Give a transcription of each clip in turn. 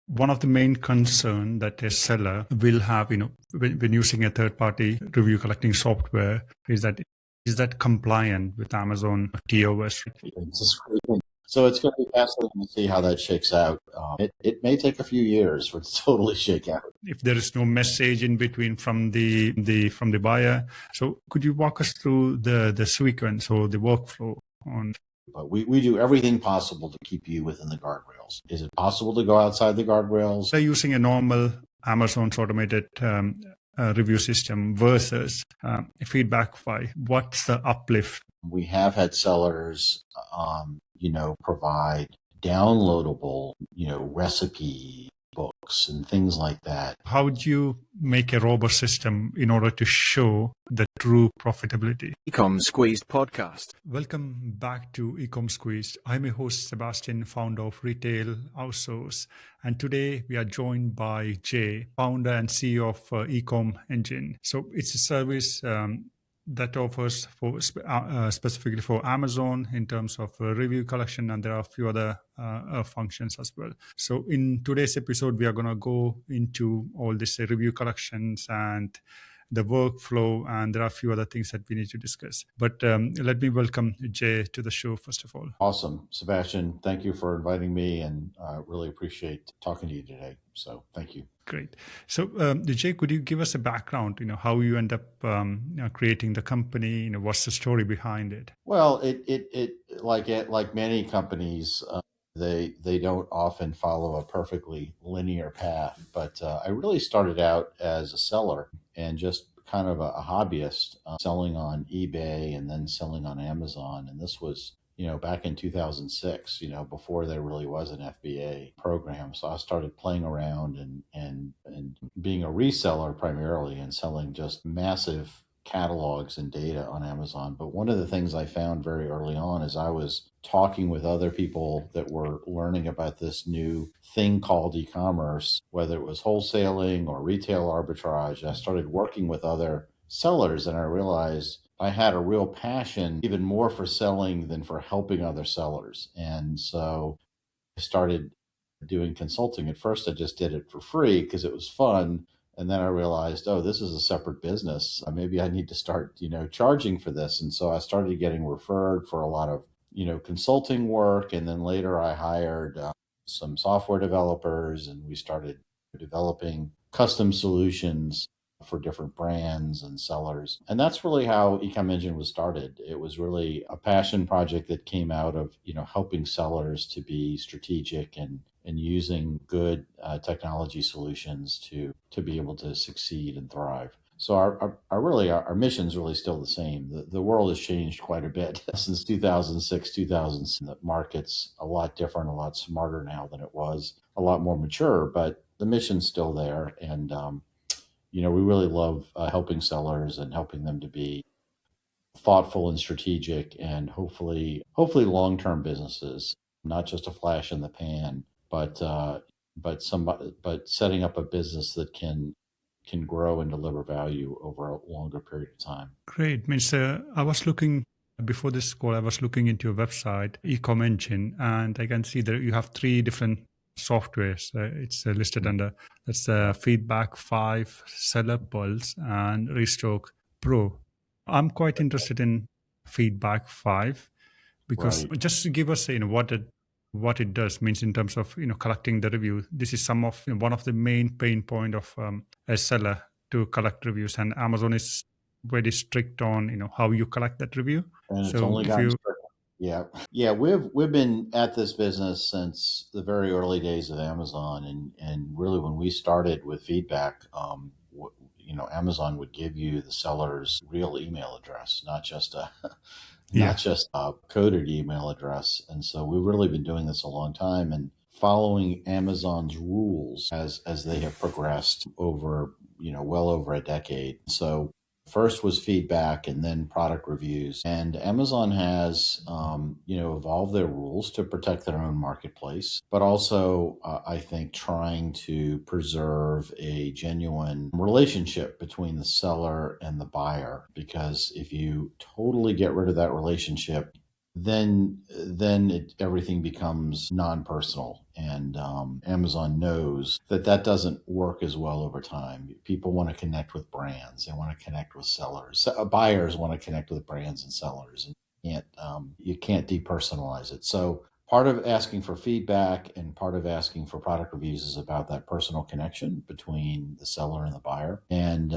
one of the main concern that a seller will have, when using a third-party review collecting software is that compliant with Amazon TOS? So it's going to be fascinating to see how that shakes out. It may take a few years for it to totally shake out. If there is no message in between from the buyer, so could you walk us through the sequence or the workflow on? But we do everything possible to keep you within the guardrails. Is it possible to go outside the guardrails? They're using a normal Amazon's automated review system versus FeedbackFive. What's the uplift? We have had sellers, provide downloadable, recipe books and things like that. How would you make a robust system in order to show the true profitability? Ecom Squeezed podcast. Welcome back to Ecom Squeezed. I'm your host, Sebastian, founder of Retail-Outsource. And today we are joined by Jay, founder and CEO of eComEngine. So it's a service that offers for specifically for Amazon in terms of review collection, and there are a few other functions as well. So in today's episode, we are going to go into all this review collections and the workflow, and there are a few other things that we need to discuss. But let me welcome Jay to the show, first of all. Awesome. Sebastian, thank you for inviting me, and really appreciate talking to you today. So thank you. Great. So, Jay, could you give us a background, how you end up creating the company, what's the story behind it? Well, it like many companies, they don't often follow a perfectly linear path, but I really started out as a seller and just kind of a hobbyist, selling on eBay and then selling on Amazon. And this was back in 2006, before there really was an FBA program. So I started playing around and being a reseller primarily and selling just massive catalogs and data on Amazon. But one of the things I found very early on is I was talking with other people that were learning about this new thing called e-commerce, whether it was wholesaling or retail arbitrage. I started working with other sellers and I realized I had a real passion, even more for selling than for helping other sellers. And so I started doing consulting. At first, I just did it for free because it was fun. And then I realized, oh, this is a separate business. Maybe I need to start, charging for this. And so I started getting referred for a lot of, consulting work. And then later I hired some software developers and we started developing custom solutions for different brands and sellers. And that's really how eComEngine was started. It was really a passion project that came out of, helping sellers to be strategic and using good technology solutions to be able to succeed and thrive. So our mission is really still the same. The world has changed quite a bit since 2006, 2007. The market's a lot different, a lot smarter now than it was, a lot more mature, but the mission's still there. And, we really love helping sellers and helping them to be thoughtful and strategic and hopefully long-term businesses, not just a flash in the pan, but setting up a business that can grow and deliver value over a longer period of time. Great. Means I was looking before this call, I was looking into your website, eComEngine, and I can see that you have three different softwares. It's listed under that's FeedbackFive, Seller Pulse, and Restock Pro. I'm quite interested in FeedbackFive because just to give us what it does means in terms of collecting the review. This is one of the main pain point of a seller to collect reviews, and Amazon is very strict on how you collect that review. And it's only gotten stricter. Yeah. We've been at this business since the very early days of Amazon, and really when we started with feedback, Amazon would give you the seller's real email address, not just a coded email address. And so we've really been doing this a long time and following Amazon's rules as they have progressed over, well over a decade. So first was feedback and then product reviews. And Amazon has, evolved their rules to protect their own marketplace, but also, I think, trying to preserve a genuine relationship between the seller and the buyer. Because if you totally get rid of that relationship, then everything becomes non-personal, and Amazon knows that doesn't work as well over time. People want to connect with brands, they want to connect with sellers. Buyers want to connect with brands and sellers, and you can't depersonalize it. So part of asking for feedback and part of asking for product reviews is about that personal connection between the seller and the buyer. And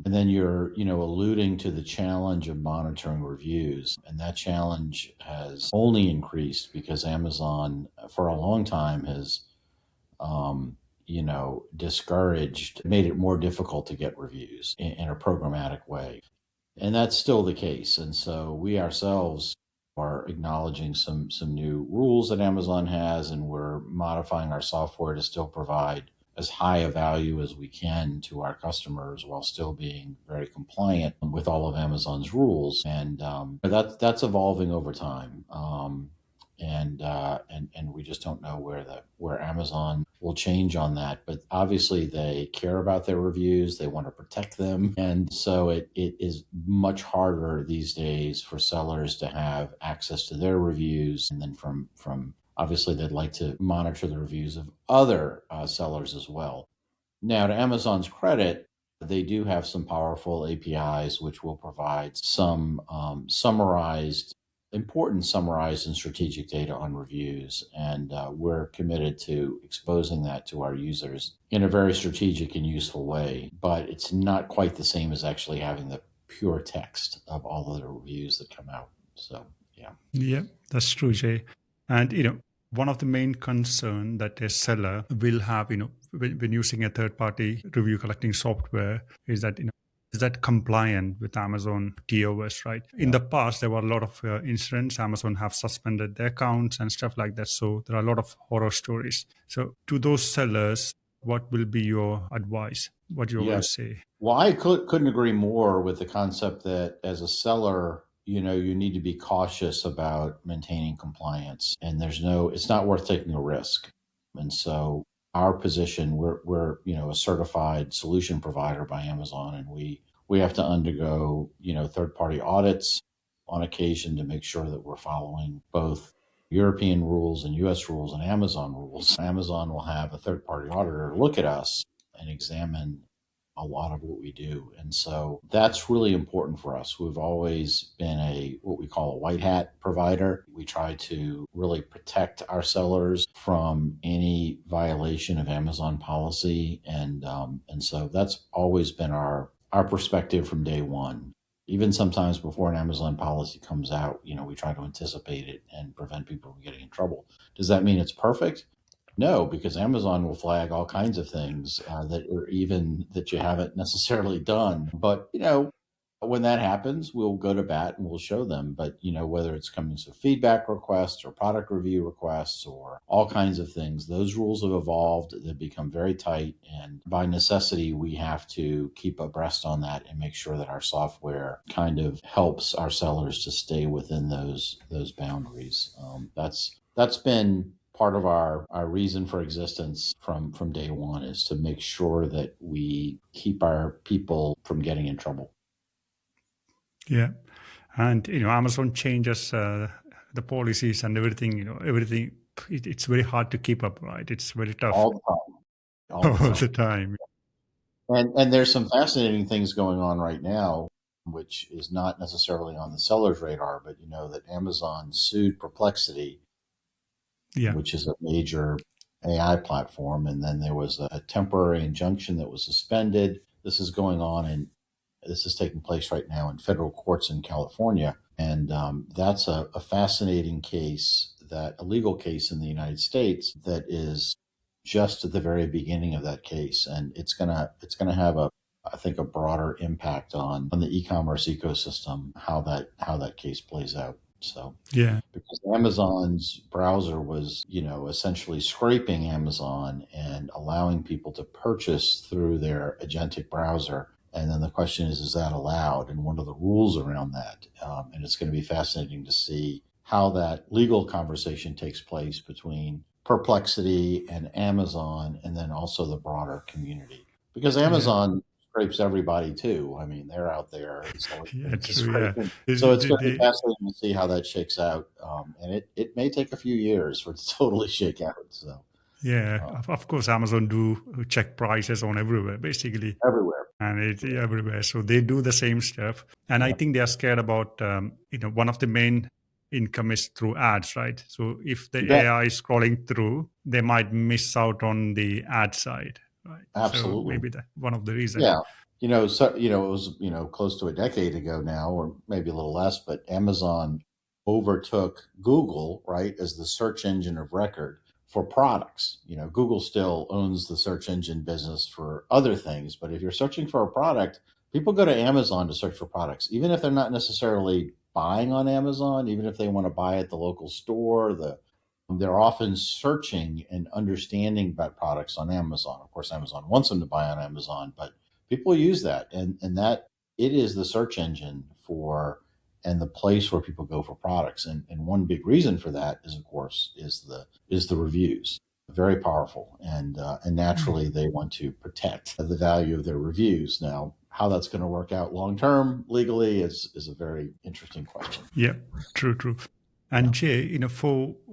then you're, alluding to the challenge of monitoring reviews. And that challenge has only increased because Amazon for a long time has, discouraged, made it more difficult to get reviews in a programmatic way. And that's still the case. And so we ourselves are acknowledging some new rules that Amazon has, and we're modifying our software to still provide as high a value as we can to our customers while still being very compliant with all of Amazon's rules. And that's evolving over time. And we just don't know where Amazon will change on that. But obviously they care about their reviews. They want to protect them. And so it is much harder these days for sellers to have access to their reviews. And then from obviously they'd like to monitor the reviews of other sellers as well. Now, to Amazon's credit, they do have some powerful APIs which will provide some important summarized and strategic data on reviews. And we're committed to exposing that to our users in a very strategic and useful way. But it's not quite the same as actually having the pure text of all of the reviews that come out. So, yeah. Yeah, that's true, Jay. And one of the main concern that a seller will have, when using a third-party review collecting software is that, is that compliant with Amazon TOS, right? In the past, there were a lot of incidents. Amazon have suspended their accounts and stuff like that. So there are a lot of horror stories. So to those sellers, what will be your advice? What you will say? Well, I couldn't agree more with the concept that as a seller, you need to be cautious about maintaining compliance, and it's not worth taking a risk. And so our position, we're a certified solution provider by Amazon, and we have to undergo, third-party audits on occasion to make sure that we're following both European rules and US rules and Amazon rules. Amazon will have a third-party auditor look at us and examine a lot of what we do. And so that's really important for us. We've always been what we call a white hat provider. We try to really protect our sellers from any violation of Amazon policy. And so that's always been our perspective from day one. Even sometimes before an Amazon policy comes out, we try to anticipate it and prevent people from getting in trouble. Does that mean it's perfect? No, because Amazon will flag all kinds of things that you haven't necessarily done. But, when that happens, we'll go to bat and we'll show them. But, whether it's coming to feedback requests or product review requests or all kinds of things, those rules have evolved. They've become very tight. And by necessity, we have to keep abreast on that and make sure that our software kind of helps our sellers to stay within those boundaries. That's been part of our reason for existence from day one, is to make sure that we keep our people from getting in trouble. Yeah. And, Amazon changes the policies and everything, everything. It's very hard to keep up, right? It's very tough. All the time. And there's some fascinating things going on right now, which is not necessarily on the seller's radar, but that Amazon sued Perplexity, which is a major AI platform. And then there was a temporary injunction that was suspended. This is going on, and this is taking place right now in federal courts in California. And that's a fascinating case, a legal case in the United States that is just at the very beginning of that case. And it's gonna have I think a broader impact on the e-commerce ecosystem, how that case plays out. So, because Amazon's browser was, essentially scraping Amazon and allowing people to purchase through their agentic browser. And then the question is that allowed? And what are the rules around that? And it's going to be fascinating to see how that legal conversation takes place between Perplexity and Amazon, and then also the broader community. Because Amazon scrapes everybody too. I mean, they're out there Yeah, true. Yeah. scraping. Is So it- it's did going to be they- fascinating to see how that shakes out. And it may take a few years for it to totally shake out. So yeah, of course, Amazon do check prices on everywhere, basically, everywhere. and it's everywhere. So they do the same stuff. And I Yeah. think they are scared about, one of the main income is through ads, right? So if You the bet. AI is scrolling through, they might miss out on the ad side, right? So Absolutely. maybe that one of the reasons. Yeah. It was, close to a decade ago now, or maybe a little less, but Amazon overtook Google, right, as the search engine of record for products. Google still owns the search engine business for other things, but if you're searching for a product, people go to Amazon to search for products, even if they're not necessarily buying on Amazon, even if they want to buy at the local store, they're often searching and understanding about products on Amazon. Of course, Amazon wants them to buy on Amazon, but people use that, and that it is the search engine for and the place where people go for products. And one big reason for that is, of course, is the reviews. Very powerful, and naturally they want to protect the value of their reviews. Now, how that's going to work out long term legally is a very interesting question. Yeah, true. And Jay,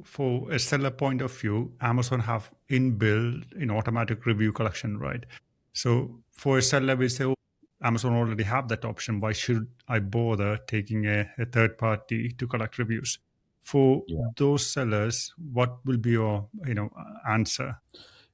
for a seller point of view, Amazon have inbuilt automatic review collection, right? So for a seller, we say, oh, Amazon already have that option. Why should I bother taking a third party to collect reviews? For Yeah. those sellers, what will be your answer?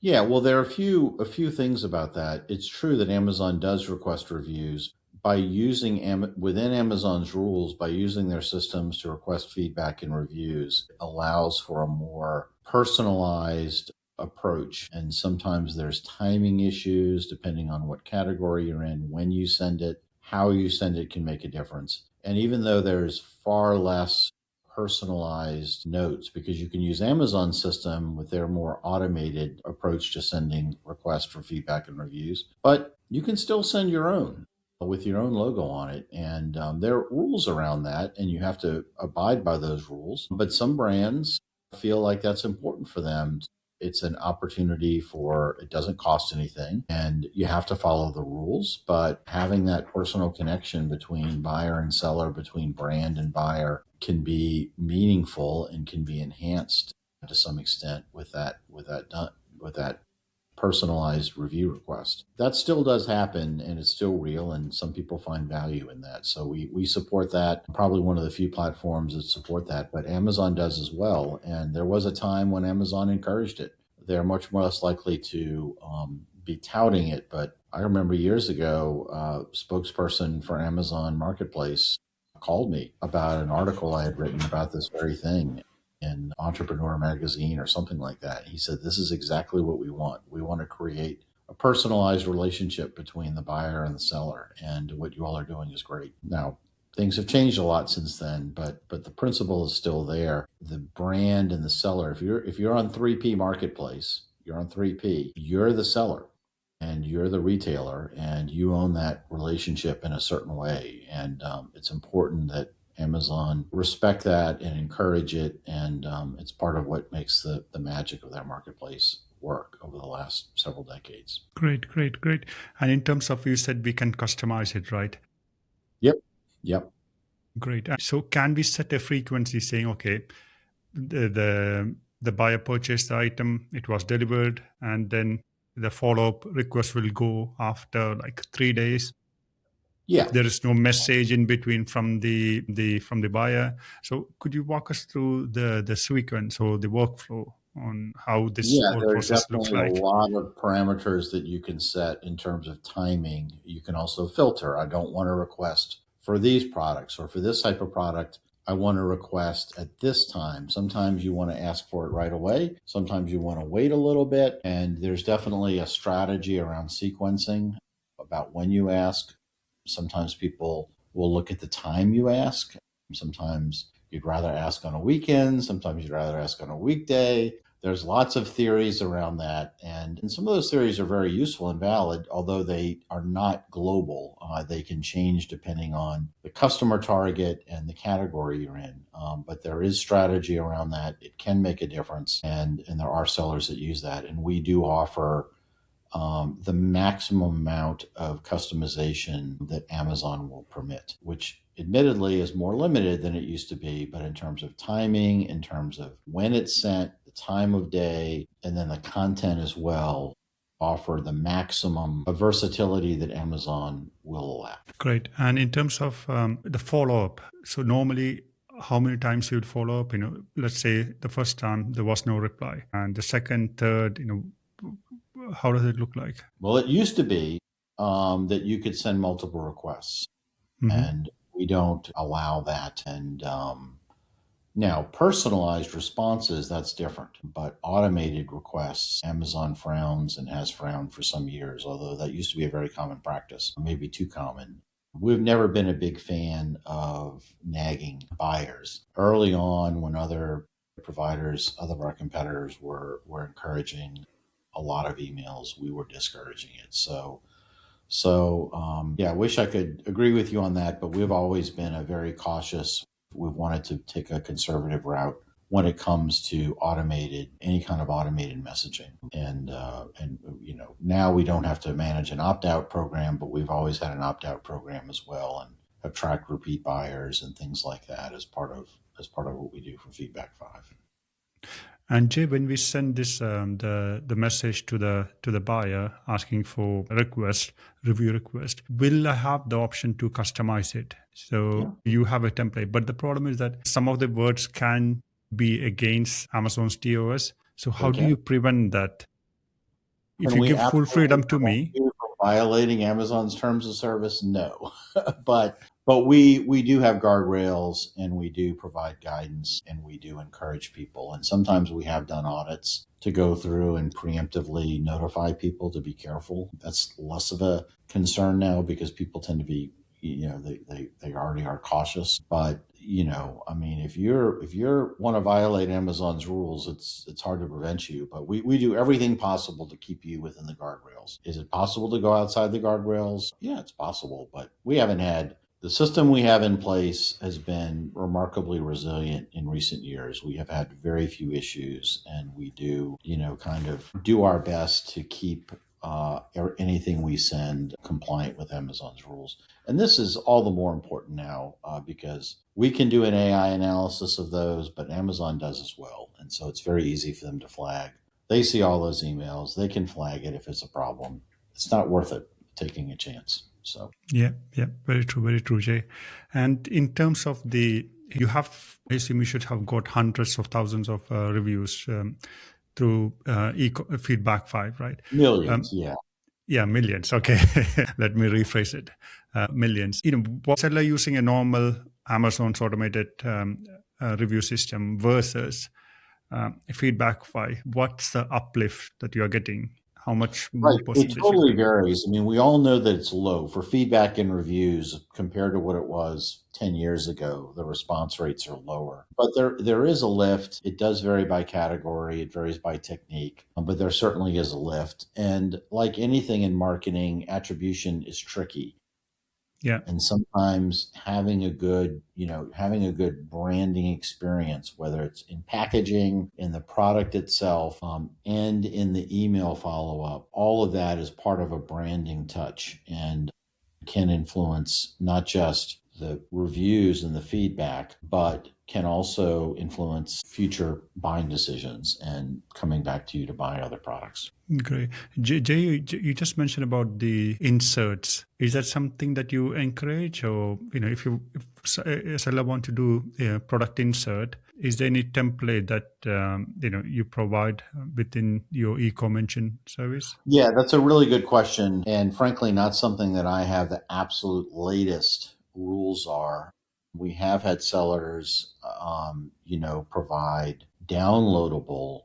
Yeah, well, there are a few things about that. It's true that Amazon does request reviews by using within Amazon's rules, by using their systems to request feedback and reviews, it allows for a more personalized approach. And sometimes there's timing issues depending on what category you're in, when you send it, how you send it can make a difference. And even though there's far less personalized notes, because you can use Amazon's system with their more automated approach to sending requests for feedback and reviews, but you can still send your own with your own logo on it. And there are rules around that, and you have to abide by those rules. But some brands feel like that's important for them. It's an opportunity it doesn't cost anything, and you have to follow the rules, but having that personal connection between buyer and seller, between brand and buyer, can be meaningful and can be enhanced to some extent with that personalized review request. That still does happen, and it's still real, and some people find value in that. So we support that. Probably one of the few platforms that support that, but Amazon does as well. And there was a time when Amazon encouraged it. They're much more less likely to be touting it. But I remember years ago, a spokesperson for Amazon Marketplace called me about an article I had written about this very thing in Entrepreneur Magazine or something like that. He said, this is exactly what we want. We want to create a personalized relationship between the buyer and the seller. And what you all are doing is great. Now, things have changed a lot since then, but the principle is still there. The brand and the seller, if you're on 3P Marketplace, you're on 3P, you're the seller and you're the retailer, and you own that relationship in a certain way. And it's important that Amazon respect that and encourage it. And it's part of what makes the magic of their marketplace work over the last several decades. Great. And in terms of, you said we can customize it, right? Yep. Great. So can we set a frequency saying, okay, the buyer purchased the item, it was delivered, and then the follow-up request will go after like 3 days. Yeah. If there is no message in between from the buyer. So could you walk us through the sequence or the workflow on how this Yeah, whole there are process looks definitely a like? lot of parameters that you can set in terms of timing. You can also filter. I don't want to request for these products, or for this type of product, I want to request at this time. Sometimes you want to ask for it right away. Sometimes you want to wait a little bit. And there's definitely a strategy around sequencing about when you ask. Sometimes people will look at the time you ask. Sometimes you'd rather ask on a weekend. Sometimes you'd rather ask on a weekday. There's lots of theories around that. And some of those theories are very useful and valid, although they are not global. They can change depending on the customer target and the category you're in. But there is strategy around that. It can make a difference. And there are sellers that use that. And we do offer the maximum amount of customization that Amazon will permit, which admittedly is more limited than it used to be, but in terms of timing, in terms of when it's sent, the time of day, and then the content as well, offer the maximum of versatility that Amazon will allow. Great. And in terms of the follow-up, so normally how many times you would follow up? Let's say the first time there was no reply, and the second, third, how does it look like? Well, it used to be that you could send multiple requests, and we don't allow that. And now, personalized responses, that's different. But automated requests, Amazon frowns and has frowned for some years, although that used to be a very common practice, maybe too common. We've never been a big fan of nagging buyers. Early on, when other providers, other of our competitors were encouraging a lot of emails, we were discouraging it. So I wish I could agree with you on that, but we've always been a very cautious. We've wanted to take a conservative route when it comes to any kind of automated messaging. And now we don't have to manage an opt-out program, but we've always had an opt-out program as well, and have tracked repeat buyers and things like that as part of what we do for FeedbackFive. And Jay, when we send this the message to the buyer asking for a review request, will I have the option to customize it? So you have a template, but the problem is that some of the words can be against Amazon's TOS. So how do you prevent that? If you give full freedom to me, violating Amazon's terms of service, no. But we do have guardrails, and we do provide guidance, and we do encourage people. And sometimes we have done audits to go through and preemptively notify people to be careful. That's less of a concern now because people tend to be, they already are cautious. But if you want to violate Amazon's rules, it's hard to prevent you. But we do everything possible to keep you within the guardrails. Is it possible to go outside the guardrails? Yeah, it's possible, but we haven't had. The system we have in place has been remarkably resilient in recent years. We have had very few issues, and we do, kind of do our best to keep anything we send compliant with Amazon's rules. And this is all the more important now because we can do an AI analysis of those, but Amazon does as well. And so it's very easy for them to flag. They see all those emails. They can flag it if it's a problem. It's not worth it taking a chance. So yeah, very true, Jay. And in terms of you assume you should have got hundreds of thousands of reviews through FeedbackFive, right? Millions, yeah, millions. Okay, let me rephrase it. Millions. What seller using a normal Amazon's automated review system versus FeedbackFive? What's the uplift that you are getting? How much more percentage? It totally varies. I mean, we all know that it's low for feedback and reviews compared to what it was 10 years ago. The response rates are lower, but there is a lift. It does vary by category. It varies by technique, but there certainly is a lift. And like anything in marketing, attribution is tricky. Yeah. And sometimes having a good branding experience, whether it's in packaging, in the product itself, and in the email follow-up, all of that is part of a branding touch and can influence not just the reviews and the feedback, but can also influence future buying decisions and coming back to you to buy other products. Great. Jay, you just mentioned about the inserts. Is that something that you encourage, or if a seller want to do a product insert, is there any template that you provide within your eComEngine service? Yeah, that's a really good question, and frankly, not something that I have the absolute latest rules are. We have had sellers, provide downloadable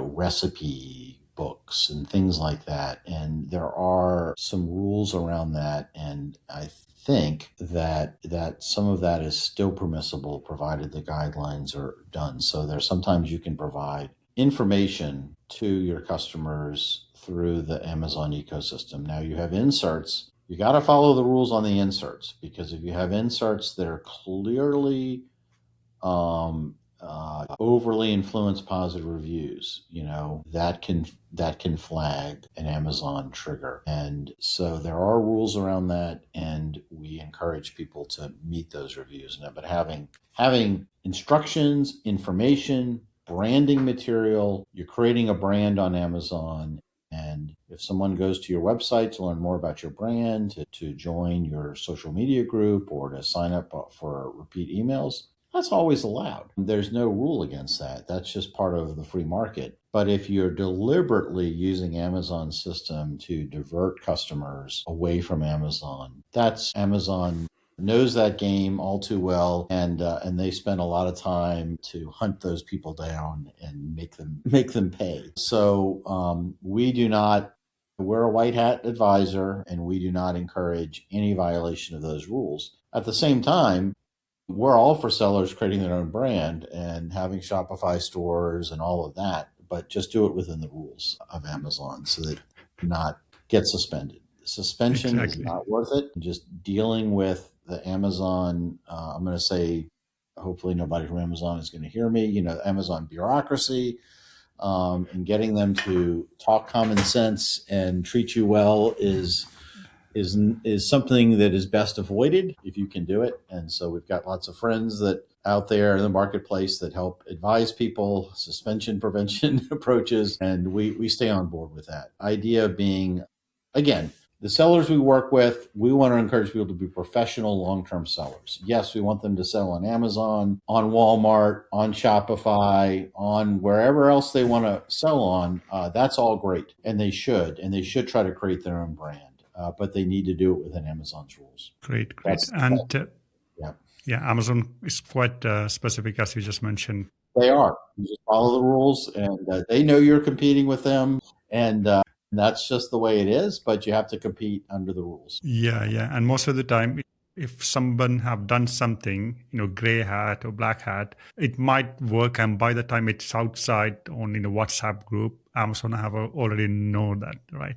recipe books and things like that. And there are some rules around that. And I think that some of that is still permissible provided the guidelines are done. So sometimes you can provide information to your customers through the Amazon ecosystem. Now you have inserts. You got to follow the rules on the inserts, because if you have inserts that are clearly overly influenced positive reviews, that can flag an Amazon trigger. And so there are rules around that, and we encourage people to meet those reviews. But having instructions, information, branding material, you're creating a brand on Amazon. And if someone goes to your website to learn more about your brand, to join your social media group, or to sign up for repeat emails, that's always allowed. There's no rule against that. That's just part of the free market. But if you're deliberately using Amazon's system to divert customers away from Amazon, that's Amazon knows that game all too well, and they spend a lot of time to hunt those people down and make them pay. So we're a white hat advisor, and we do not encourage any violation of those rules. At the same time, we're all for sellers creating their own brand and having Shopify stores and all of that, but just do it within the rules of Amazon so that you not get suspended. Suspension is not worth it. Just dealing with the Amazon, I'm going to say, hopefully nobody from Amazon is going to hear me, Amazon bureaucracy, and getting them to talk common sense and treat you well is something that is best avoided if you can do it. And so we've got lots of friends that out there in the marketplace that help advise people suspension prevention approaches, and we stay on board with that. Idea being, again, the sellers we work with, we want to encourage people to be professional long-term sellers. Yes, we want them to sell on Amazon, on Walmart, on Shopify, on wherever else they want to sell on. That's all great, and they should try to create their own brand. But they need to do it within Amazon's rules. Great. Yeah, Amazon is quite specific, as you just mentioned. They are. You just follow the rules, and they know you're competing with them, and that's just the way it is. But you have to compete under the rules. Yeah, and most of the time, if someone have done something, gray hat or black hat, it might work, and by the time it's outside on WhatsApp group, Amazon have already know that, right?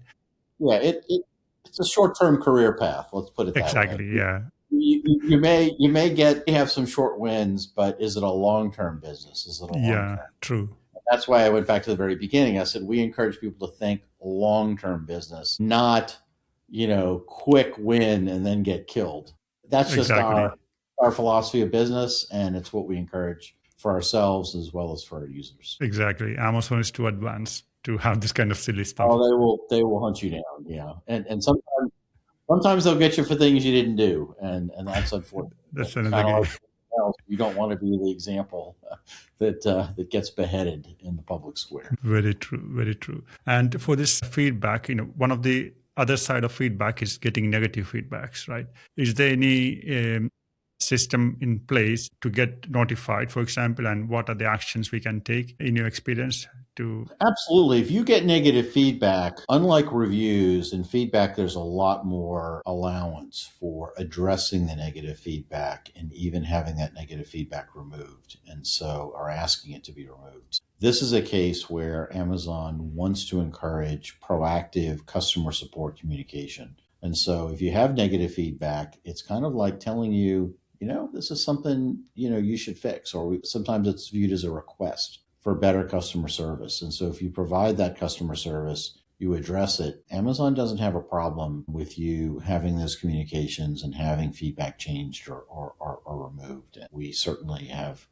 Yeah, it's a short-term career path. Let's put it that way. Exactly. Yeah. You may have some short wins, but is it a long-term business? Is it a long-term? Yeah, true. That's why I went back to the very beginning. I said we encourage people to think long-term business, not quick win and then get killed. That's just our philosophy of business, and it's what we encourage for ourselves as well as for our users. Exactly. Amazon is too advanced to have this kind of silly stuff. Oh, they will hunt you down. Yeah, and sometimes they'll get you for things you didn't do, and that's unfortunate. That's another game. You don't want to be the example that gets beheaded in the public square. Very true, very true. And for this feedback, one of the other side of feedback is getting negative feedbacks, right? Is there any system in place to get notified, for example, and what are the actions we can take in your experience? Absolutely. If you get negative feedback, unlike reviews and feedback, there's a lot more allowance for addressing the negative feedback and even having that negative feedback removed, or asking it to be removed. This is a case where Amazon wants to encourage proactive customer support communication. And so if you have negative feedback, it's kind of like telling you, this is something, you should fix, or sometimes it's viewed as a request for better customer service. And so if you provide that customer service, you address it, Amazon doesn't have a problem with you having those communications and having feedback changed or removed. And we certainly have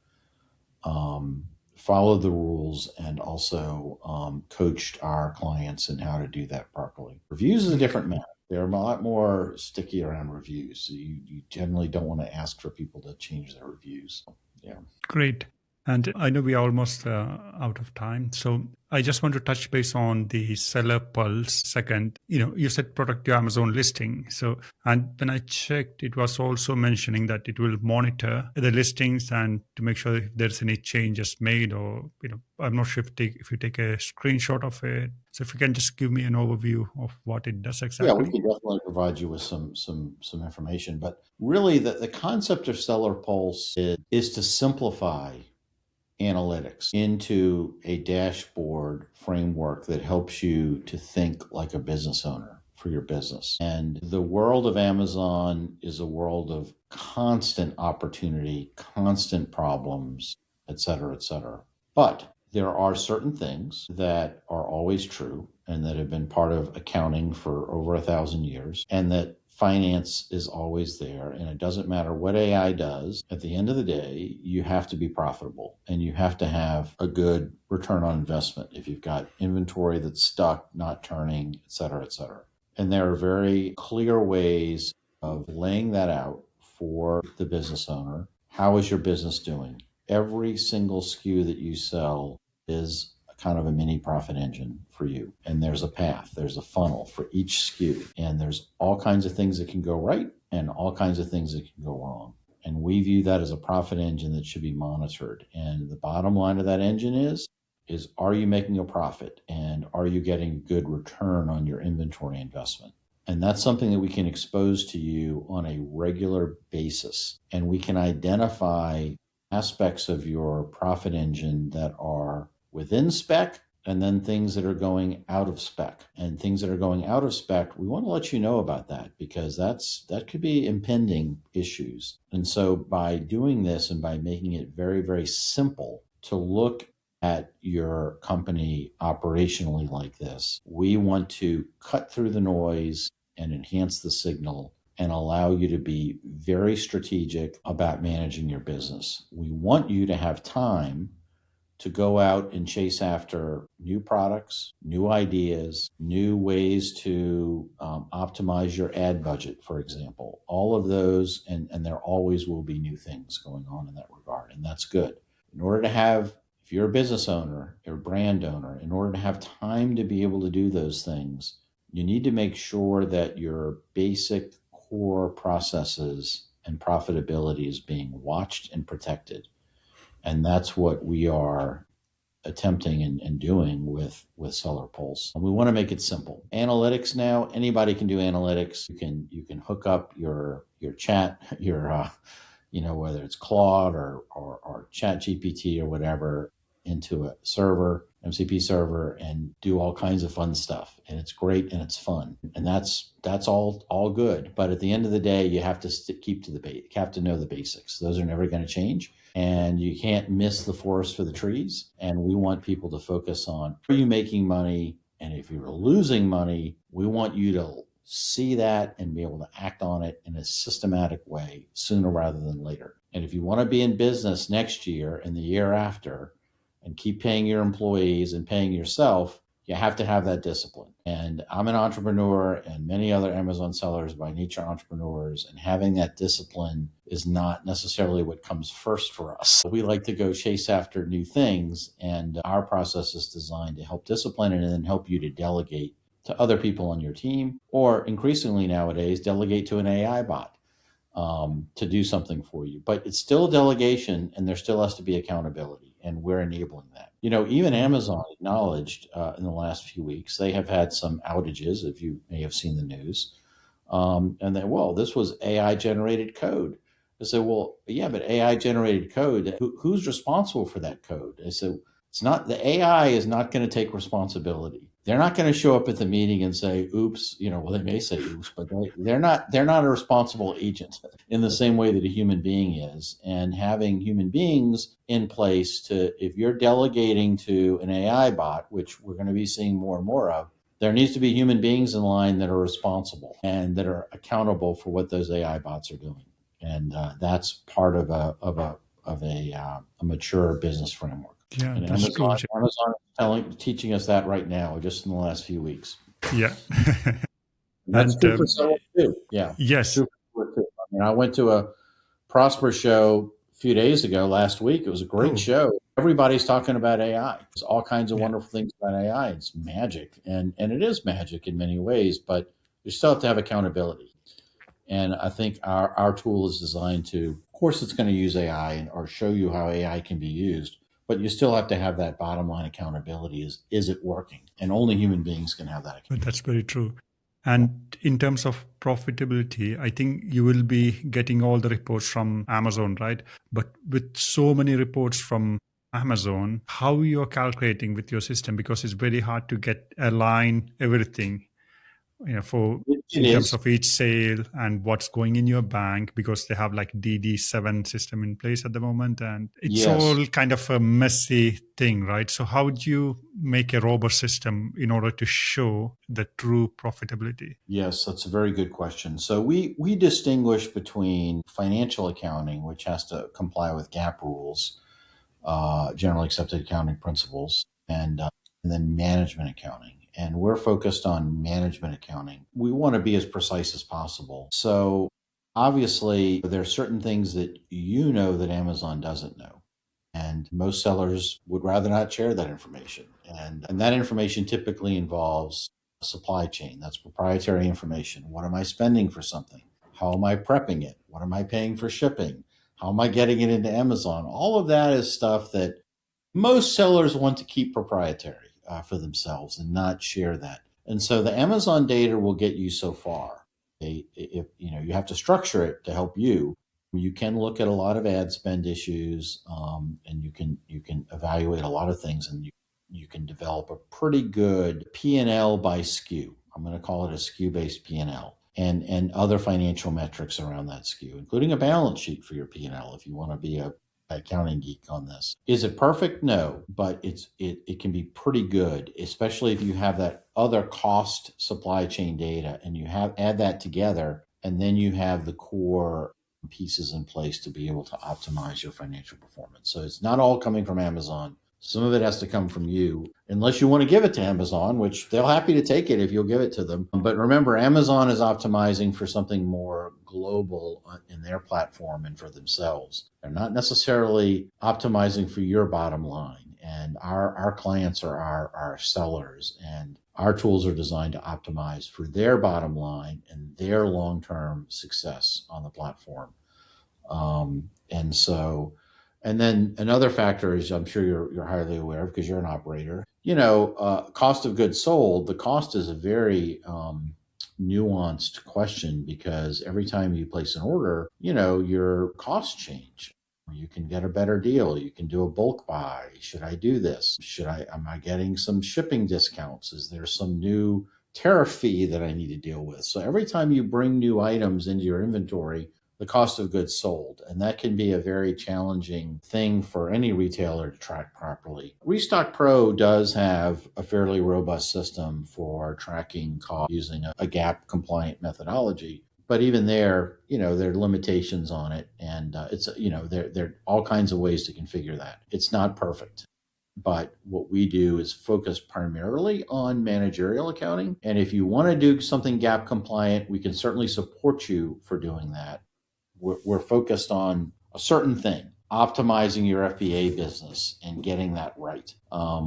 followed the rules and also coached our clients in how to do that properly. Reviews is a different matter. They're a lot more sticky around reviews. So you generally don't want to ask for people to change their reviews. Yeah. Great. And I know we are almost out of time. So I just want to touch base on the seller pulse second. You said protect your Amazon listing. So, and when I checked, it was also mentioning that it will monitor the listings and to make sure if there's any changes made, or, I'm not sure if you take a screenshot of it. So if you can just give me an overview of what it does exactly. Yeah, we can definitely provide you with some information. But really the concept of seller pulse is to simplify analytics into a dashboard framework that helps you to think like a business owner for your business. And the world of Amazon is a world of constant opportunity, constant problems, et cetera, et cetera. But there are certain things that are always true and that have been part of accounting for over 1,000 years, and that finance is always there. And it doesn't matter what AI does. At the end of the day, you have to be profitable and you have to have a good return on investment if you've got inventory that's stuck, not turning, et cetera, et cetera. And there are very clear ways of laying that out for the business owner. How is your business doing? Every single SKU that you sell is kind of a mini profit engine for you. And there's a path, there's a funnel for each SKU. And there's all kinds of things that can go right and all kinds of things that can go wrong. And we view that as a profit engine that should be monitored. And the bottom line of that engine is are you making a profit and are you getting good return on your inventory investment? And that's something that we can expose to you on a regular basis. And we can identify aspects of your profit engine that are within spec and then things that are going out of spec. And things that are going out of spec, we want to let you know about that because that could be impending issues. And so by doing this and by making it very, very simple to look at your company operationally like this, we want to cut through the noise and enhance the signal and allow you to be very strategic about managing your business. We want you to have time to go out and chase after new products, new ideas, new ways to optimize your ad budget, for example. All of those, and there always will be new things going on in that regard, and that's good. In order to have, if you're a business owner or brand owner, in order to have time to be able to do those things, you need to make sure that your basic core processes and profitability is being watched and protected. And that's what we are attempting and doing with Seller Pulse. And we want to make it simple. Analytics now, anybody can do analytics. You can hook up your chat, your whether it's Claude or Chat GPT or whatever into a server, MCP server, and do all kinds of fun stuff. And it's great and it's fun. And that's all good. But at the end of the day, you have to keep to you have to know the basics. Those are never going to change. And you can't miss the forest for the trees. And we want people to focus on, are you making money? And if you're losing money, we want you to see that and be able to act on it in a systematic way sooner rather than later. And if you want to be in business next year and the year after and keep paying your employees and paying yourself, you have to have that discipline. And I'm an entrepreneur, and many other Amazon sellers by nature are entrepreneurs, and having that discipline is not necessarily what comes first for us. We like to go chase after new things, and our process is designed to help discipline and then help you to delegate to other people on your team, or increasingly nowadays, delegate to an AI bot to do something for you. But it's still a delegation, and there still has to be accountability, and we're enabling that. Even Amazon acknowledged in the last few weeks, they have had some outages, if you may have seen the news, and then, this was AI-generated code. I said, well, yeah, but AI-generated code, who's responsible for that code? I said, the AI is not going to take responsibility. They're not going to show up at the meeting and say, oops, they may say oops, but they're not a responsible agent in the same way that a human being is. And having human beings in place if you're delegating to an AI bot, which we're going to be seeing more and more of, there needs to be human beings in line that are responsible and that are accountable for what those AI bots are doing. And that's part of a mature business framework. Yeah, and that's true. Amazon is teaching us that right now, just in the last few weeks. Yeah. That's true for Seller too. Yeah. Yes. True for too. I went to a Prosper show a few days ago, last week. It was a great show. Everybody's talking about AI. There's all kinds of wonderful things about AI. It's magic. And it is magic in many ways, but you still have to have accountability. And I think our tool is designed to, of course, it's going to use AI or show you how AI can be used, but you still have to have that bottom line accountability. Is it working? And only human beings can have that. But that's very true. And in terms of profitability, I think you will be getting all the reports from Amazon, right? But with so many reports from Amazon, how you're calculating with your system, because it's very hard to align everything. It in terms is. of each sale and what's going in your bank, because they have like DD7 system in place at the moment, and it's Yes. all kind of a messy thing, right? So how do you make a robust system in order to show the true profitability? Yes, that's a very good question. So we distinguish between financial accounting, which has to comply with GAAP rules, generally accepted accounting principles, and then management accounting. And we're focused on management accounting. We want to be as precise as possible. So obviously, there are certain things that you know that Amazon doesn't know. And most sellers would rather not share that information. And that information typically involves supply chain. That's proprietary information. What am I spending for something? How am I prepping it? What am I paying for shipping? How am I getting it into Amazon? All of that is stuff that most sellers want to keep proprietary for themselves and not share that. And so the Amazon data will get you so far. If you have to structure it to help you. You can look at a lot of ad spend issues, and you can evaluate a lot of things, and you can develop a pretty good P&L by SKU. I'm going to call it a SKU based P&L, and other financial metrics around that SKU, including a balance sheet for your P&L if you want to be a accounting geek on this. Is it perfect? No, but it can be pretty good, especially if you have that other cost supply chain data and you add that together, and then you have the core pieces in place to be able to optimize your financial performance. So it's not all coming from Amazon. Some of it has to come from you, unless you want to give it to Amazon, which they'll happy to take it if you'll give it to them. But remember, Amazon is optimizing for something more global in their platform and for themselves. They're not necessarily optimizing for your bottom line. And our clients are our sellers, and our tools are designed to optimize for their bottom line and their long-term success on the platform. And then another factor is, I'm sure you're highly aware of because you're an operator, cost of goods sold. The cost is a very nuanced question, because every time you place an order, your costs change. You can get a better deal. You can do a bulk buy. Should I do this? Am I getting some shipping discounts? Is there some new tariff fee that I need to deal with? So every time you bring new items into your inventory, the cost of goods sold. And that can be a very challenging thing for any retailer to track properly. Restock Pro does have a fairly robust system for tracking costs using a GAAP compliant methodology. But even there, there are limitations on it. And there are all kinds of ways to configure that. It's not perfect. But what we do is focus primarily on managerial accounting. And if you want to do something GAAP compliant, we can certainly support you for doing that. We're focused on a certain thing, optimizing your FBA business and getting that right,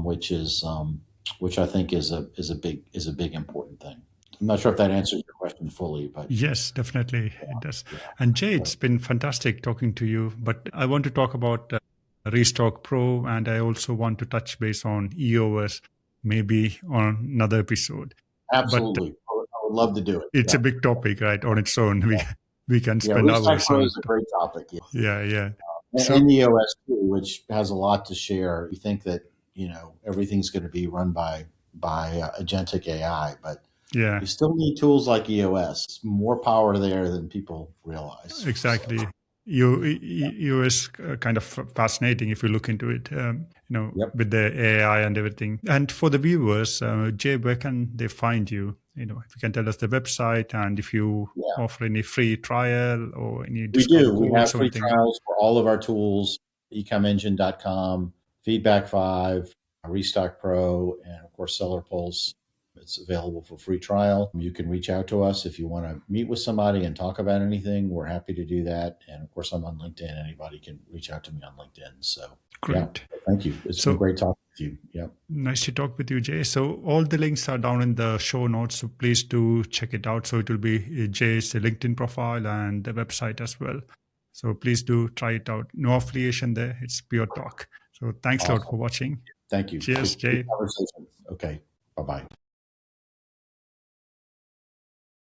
which I think is a big important thing. I'm not sure if that answers your question fully, but yes, definitely it does. yeah. And Jay, it's been fantastic talking to you, but I want to talk about Restock Pro, and I also want to touch base on EOS maybe on another episode. Absolutely. I would love to do it. It's a big topic, right, on its own. We can spend Restock hours Pro on is a great topic. Yeah. And EOS too, which has a lot to share. We think that everything's going to be run by agentic AI, but you still need tools like EOS. More power there than people realize. Exactly. EOS kind of fascinating if you look into it. Yep. With the AI and everything. And for the viewers, Jay, where can they find you? If you can tell us the website, and if you offer any free trial or any discount codes. We have free trials for all of our tools: eComEngine.com, FeedbackFive, Restock Pro, and of course Seller Pulse. It's available for free trial. You can reach out to us if you want to meet with somebody and talk about anything. We're happy to do that. And of course, I'm on LinkedIn. Anybody can reach out to me on LinkedIn. So great. Thank you. It's been great talking with you. Yeah. Nice to talk with you, Jay. So all the links are down in the show notes. So please do check it out. So it will be Jay's LinkedIn profile and the website as well. So please do try it out. No affiliation there. It's pure talk. So thanks a lot for watching. Thank you. Cheers, Jay. Okay. Bye-bye.